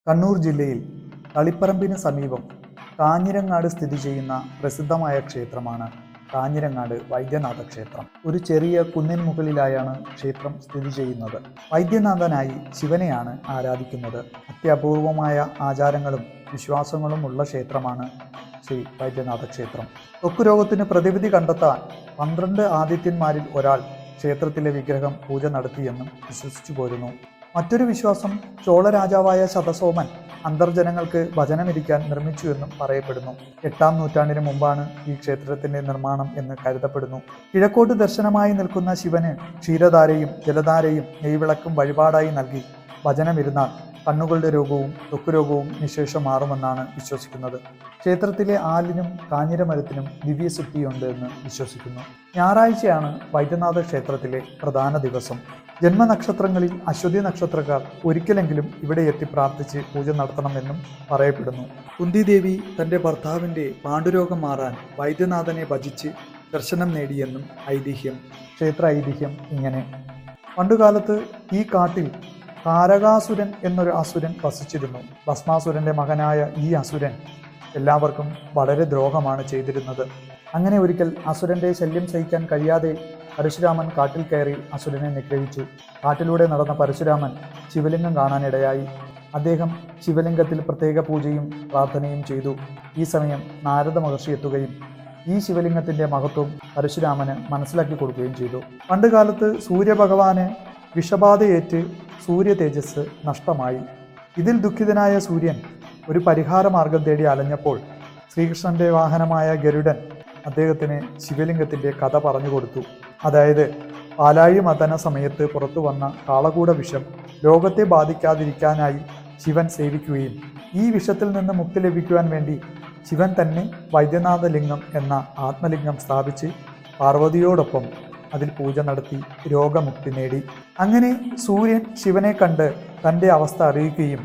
കണ്ണൂർ ജില്ലയിൽ തളിപ്പറമ്പിന് സമീപം കാഞ്ഞിരങ്ങാട് സ്ഥിതി ചെയ്യുന്ന പ്രസിദ്ധമായ ക്ഷേത്രമാണ് കാഞ്ഞിരങ്ങാട് വൈദ്യനാഥ ക്ഷേത്രം. ഒരു ചെറിയ കുന്നിൻ മുകളിലായാണ് ക്ഷേത്രം സ്ഥിതി ചെയ്യുന്നത്. വൈദ്യനാഥനായി ശിവനെയാണ് ആരാധിക്കുന്നത്. അത്യപൂർവമായ ആചാരങ്ങളും വിശ്വാസങ്ങളും ഉള്ള ക്ഷേത്രമാണ് ശ്രീ വൈദ്യനാഥ ക്ഷേത്രം. ത്വക്ക് രോഗത്തിന് പ്രതിവിധി കണ്ടെത്താൻ 12 ആദിത്യന്മാരിൽ ഒരാൾ ക്ഷേത്രത്തിലെ വിഗ്രഹം പൂജ നടത്തിയെന്നും വിശ്വസിച്ചു പോരുന്നു. മറ്റൊരു വിശ്വാസം ചോള രാജാവായ ശതസോമൻ അന്തർജനങ്ങൾക്ക് ഭജനമിരിക്കാൻ നിർമ്മിച്ചുവെന്നും പറയപ്പെടുന്നു. 8-ാം നൂറ്റാണ്ടിന് മുമ്പാണ് ഈ ക്ഷേത്രത്തിന്റെ നിർമ്മാണം എന്ന് കരുതപ്പെടുന്നു. കിഴക്കോട്ട് ദർശനമായി നിൽക്കുന്ന ശിവന് ക്ഷീരധാരയും ജലധാരയും നെയ്വിളക്കും വഴിപാടായി നൽകി ഭജനമിരുന്നാൽ കണ്ണുകളുടെ രോഗവും ത്വക്ക് രോഗവും നിശേഷം മാറുമെന്നാണ് വിശ്വസിക്കുന്നത്. ക്ഷേത്രത്തിലെ ആലിനും കാഞ്ഞിരമരത്തിനും ദിവ്യശക്തിയുണ്ട് എന്ന് വിശ്വസിക്കുന്നു. ഞായറാഴ്ചയാണ് വൈദ്യനാഥ ക്ഷേത്രത്തിലെ പ്രധാന ദിവസം. ജന്മനക്ഷത്രങ്ങളിൽ അശ്വതി നക്ഷത്രക്കാർ ഒരിക്കലെങ്കിലും ഇവിടെ എത്തി പ്രാർത്ഥിച്ച് പൂജ നടത്തണമെന്നും പറയപ്പെടുന്നു. കുന്തിദേവി തൻ്റെ ഭർത്താവിൻ്റെ പാണ്ഡുരോഗം മാറാൻ വൈദ്യനാഥനെ ഭജിച്ച് ദർശനം നേടിയെന്നും ഐതിഹ്യം. ക്ഷേത്ര ഐതിഹ്യം ഇങ്ങനെ: പണ്ടുകാലത്ത് ഈ കാട്ടിൽ താരകാസുരൻ എന്നൊരു അസുരൻ വസിച്ചിരുന്നു. ഭസ്മാസുരന്റെ മകനായ ഈ അസുരൻ എല്ലാവർക്കും വളരെ ദ്രോഹമാണ് ചെയ്തിരുന്നത്. അങ്ങനെ ഒരിക്കൽ അസുരന്റെ ശല്യം സഹിക്കാൻ കഴിയാതെ പരശുരാമൻ കാട്ടിൽ കയറി അസുരനെ നിഗ്രഹിച്ചു. കാട്ടിലൂടെ നടന്ന പരശുരാമൻ ശിവലിംഗം കാണാനിടയായി. അദ്ദേഹം ശിവലിംഗത്തിൽ പ്രത്യേക പൂജയും പ്രാർത്ഥനയും ചെയ്തു. ഈ സമയം നാരദ മഹർഷി എത്തുകയും ഈ ശിവലിംഗത്തിന്റെ മഹത്വം പരശുരാമന് മനസ്സിലാക്കി കൊടുക്കുകയും ചെയ്തു. പണ്ടുകാലത്ത് സൂര്യഭഗവാന് വിഷബാധയേറ്റ് സൂര്യ തേജസ് നഷ്ടമായി. ഇതിൽ ദുഃഖിതനായ സൂര്യൻ ഒരു പരിഹാര മാർഗം തേടി അലഞ്ഞപ്പോൾ ശ്രീകൃഷ്ണന്റെ വാഹനമായ ഗരുഡൻ അദ്ദേഹത്തിന് ശിവലിംഗത്തിന്റെ കഥ പറഞ്ഞു കൊടുത്തു. അതായത് പാലാഴി മഥന സമയത്ത് പുറത്തു വന്ന കാളകൂട വിഷം ലോകത്തെ ബാധിക്കാതിരിക്കാനായി ശിവൻ സേവിക്കുകയും ഈ വിഷത്തിൽ നിന്ന് മുക്തി ലഭിക്കുവാൻ വേണ്ടി ശിവൻ തന്നെ വൈദ്യനാഥ ലിംഗം എന്ന ആത്മലിംഗം സ്ഥാപിച്ച് പാർവതിയോടൊപ്പം അതിൽ പൂജ നടത്തി രോഗമുക്തി നേടി. അങ്ങനെ സൂര്യൻ ശിവനെ കണ്ട് തൻ്റെ അവസ്ഥ അറിയിക്കുകയും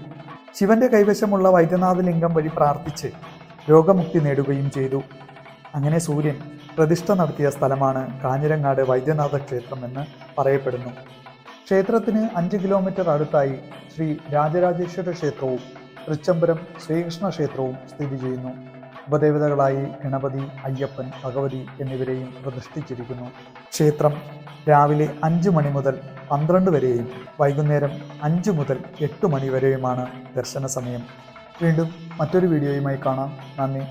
ശിവന്റെ കൈവശമുള്ള വൈദ്യനാഥ ലിംഗം വഴി പ്രാർത്ഥിച്ച് രോഗമുക്തി നേടുകയും ചെയ്തു. അങ്ങനെ സൂര്യൻ പ്രതിഷ്ഠ നടത്തിയ സ്ഥലമാണ് കാഞ്ഞിരങ്ങാട് വൈദ്യനാഥ ക്ഷേത്രം എന്ന് പറയപ്പെടുന്നു. ക്ഷേത്രത്തിന് 5 കിലോമീറ്റർ അടുത്തായി ശ്രീ രാജരാജേശ്വര ക്ഷേത്രവും തൃച്ചംബരം ശ്രീകൃഷ്ണ ക്ഷേത്രവും സ്ഥിതി ചെയ്യുന്നു. ഉപദേവതകളായി ഗണപതി, അയ്യപ്പൻ, ഭഗവതി എന്നിവരെയും പ്രതിഷ്ഠിച്ചിരിക്കുന്നു. ക്ഷേത്രം രാവിലെ 5 മണി മുതൽ 12 വരെയും വൈകുന്നേരം 5 മുതൽ 8 മണി വരെയുമാണ് ദർശന സമയം. വീണ്ടും മറ്റൊരു വീഡിയോയുമായി കാണാം. നന്ദി.